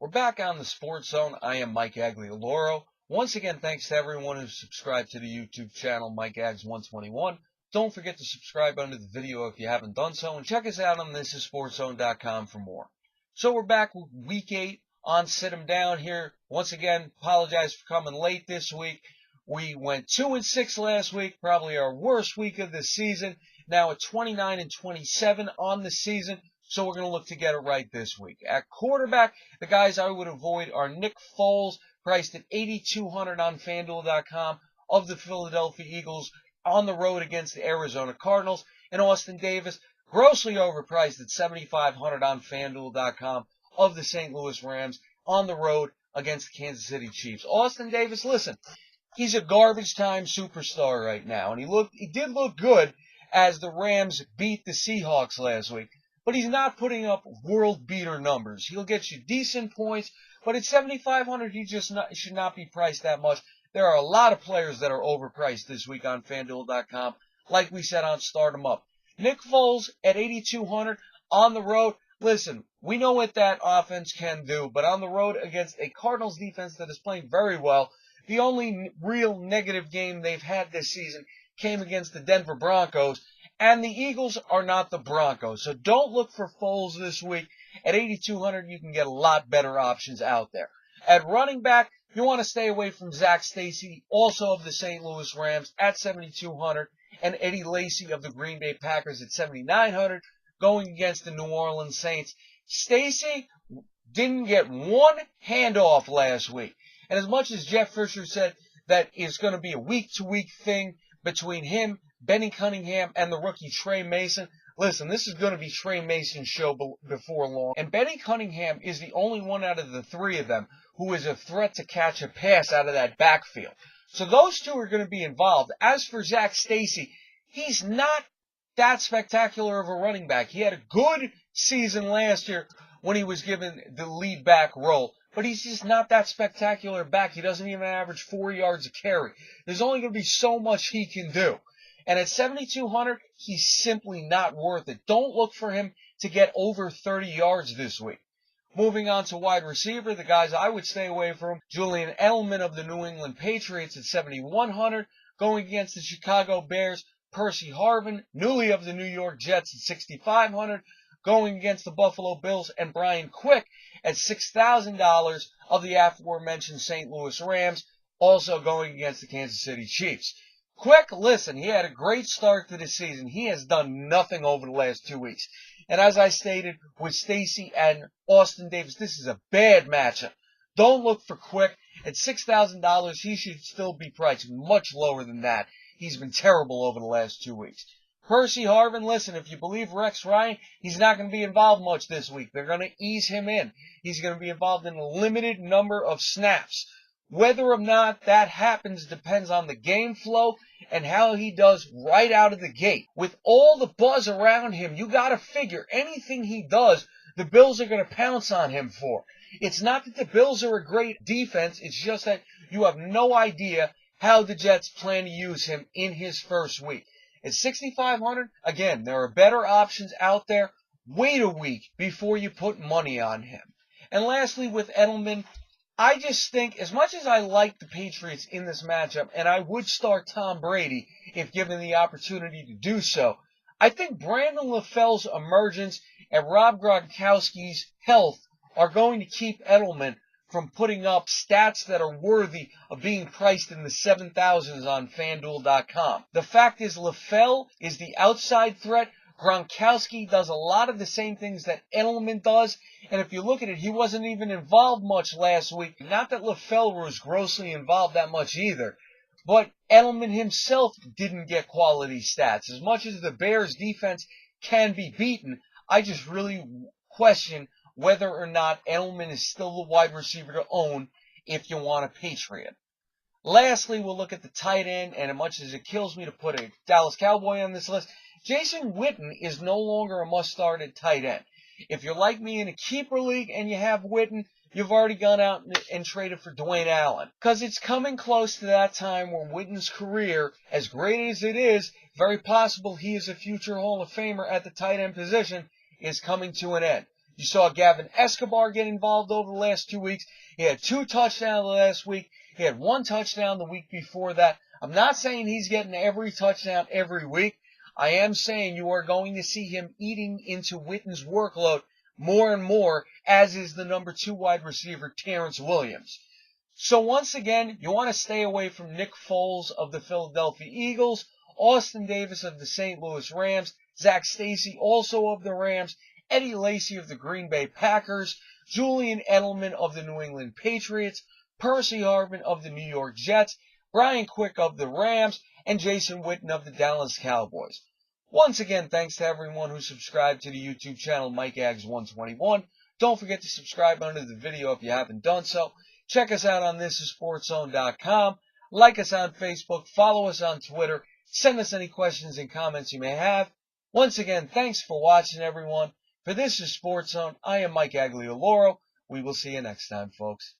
We're back on the Sports Zone. I am Mike Aglialoro. Once again, thanks to everyone who's subscribed to the YouTube channel, Mike Ags 121. Don't forget to subscribe under the video if you haven't done so, and check us out on thisissportszone.com for more. So we're back with Week 8 on Sit 'em Down here. Once again, apologize for coming late this week. We went 2-6 last week, probably our worst week of the season. Now at 29-27 on the season. So we're going to look to get it right this week. At quarterback, the guys I would avoid are Nick Foles, priced at $8,200 on FanDuel.com, of the Philadelphia Eagles on the road against the Arizona Cardinals, and Austin Davis, grossly overpriced at $7,500 on FanDuel.com, of the St. Louis Rams on the road against the Kansas City Chiefs. Austin Davis, listen, he's a garbage time superstar right now, and he did look good as the Rams beat the Seahawks last week. But he's not putting up world beater numbers. He'll get you decent points, but at $7,500, he should not be priced that much. There are a lot of players that are overpriced this week on FanDuel.com, like we said on Start 'em Up. Nick Foles at $8,200 on the road. Listen, we know what that offense can do, but on the road against a Cardinals defense that is playing very well, the only real negative game they've had this season came against the Denver Broncos. And the Eagles are not the Broncos. So don't look for Foles this week. At $8,200, you can get a lot better options out there. At running back, you want to stay away from Zach Stacy, also of the St. Louis Rams, at $7,200, and Eddie Lacy of the Green Bay Packers at $7,900, going against the New Orleans Saints. Stacy didn't get one handoff last week. And as much as Jeff Fisher said that it's going to be a week-to-week thing between him, Benny Cunningham, and the rookie Trey Mason. Listen, this is going to be Trey Mason's show before long. And Benny Cunningham is the only one out of the three of them who is a threat to catch a pass out of that backfield. So those two are going to be involved. As for Zach Stacy, he's not that spectacular of a running back. He had a good season last year when he was given the lead back role. But he's just not that spectacular back. He doesn't even average 4 yards a carry. There's only going to be so much he can do. And at $7,200, he's simply not worth it. Don't look for him to get over 30 yards this week. Moving on to wide receiver, the guys I would stay away from, Julian Edelman of the New England Patriots at $7,100, going against the Chicago Bears, Percy Harvin, newly of the New York Jets at $6,500, going against the Buffalo Bills, and Brian Quick at $6,000 of the aforementioned St. Louis Rams, also going against the Kansas City Chiefs. Quick, listen, he had a great start to the season. He has done nothing over the last 2 weeks. And as I stated, with Stacy and Austin Davis, this is a bad matchup. Don't look for Quick. At $6,000, he should still be priced much lower than that. He's been terrible over the last 2 weeks. Percy Harvin, listen, if you believe Rex Ryan, he's not going to be involved much this week. They're going to ease him in. He's going to be involved in a limited number of snaps. Whether or not that happens depends on the game flow and how he does right out of the gate. With all the buzz around him, you got to figure anything he does, the Bills are going to pounce on him for. It's not that the Bills are a great defense. It's just that you have no idea how the Jets plan to use him in his first week. At $6,500, again, there are better options out there. Wait a week before you put money on him. And lastly, with Edelman, I just think, as much as I like the Patriots in this matchup, and I would start Tom Brady if given the opportunity to do so, I think Brandon LaFell's emergence and Rob Gronkowski's health are going to keep Edelman from putting up stats that are worthy of being priced in the 7,000s on FanDuel.com. The fact is, LaFell is the outside threat. Gronkowski does a lot of the same things that Edelman does, and if you look at it, he wasn't even involved much last week. Not that LaFell was grossly involved that much either, but Edelman himself didn't get quality stats. As much as the Bears' defense can be beaten, I just really question whether or not Edelman is still the wide receiver to own if you want a Patriot. Lastly, we'll look at the tight end, and as much as it kills me to put a Dallas Cowboy on this list, Jason Witten is no longer a must-start at tight end. If you're like me in a keeper league and you have Witten, you've already gone out and traded for Dwayne Allen. Because it's coming close to that time where Witten's career, as great as it is, very possible he is a future Hall of Famer at the tight end position, is coming to an end. You saw Gavin Escobar get involved over the last 2 weeks. He had 2 touchdowns last week. He had 1 touchdown the week before that. I'm not saying he's getting every touchdown every week. I am saying you are going to see him eating into Witten's workload more and more, as is the number 2 wide receiver, Terrence Williams. So once again, you want to stay away from Nick Foles of the Philadelphia Eagles, Austin Davis of the St. Louis Rams, Zach Stacy also of the Rams, Eddie Lacy of the Green Bay Packers, Julian Edelman of the New England Patriots, Percy Harvin of the New York Jets, Brian Quick of the Rams, and Jason Witten of the Dallas Cowboys. Once again, thanks to everyone who subscribed to the YouTube channel Mike Ags 121. Don't forget to subscribe under the video if you haven't done so. Check us out on thisissportszone.com. Like us on Facebook. Follow us on Twitter. Send us any questions and comments you may have. Once again, thanks for watching, everyone. For This Is Sports Zone, I am Mike Aglialoro. We will see you next time, folks.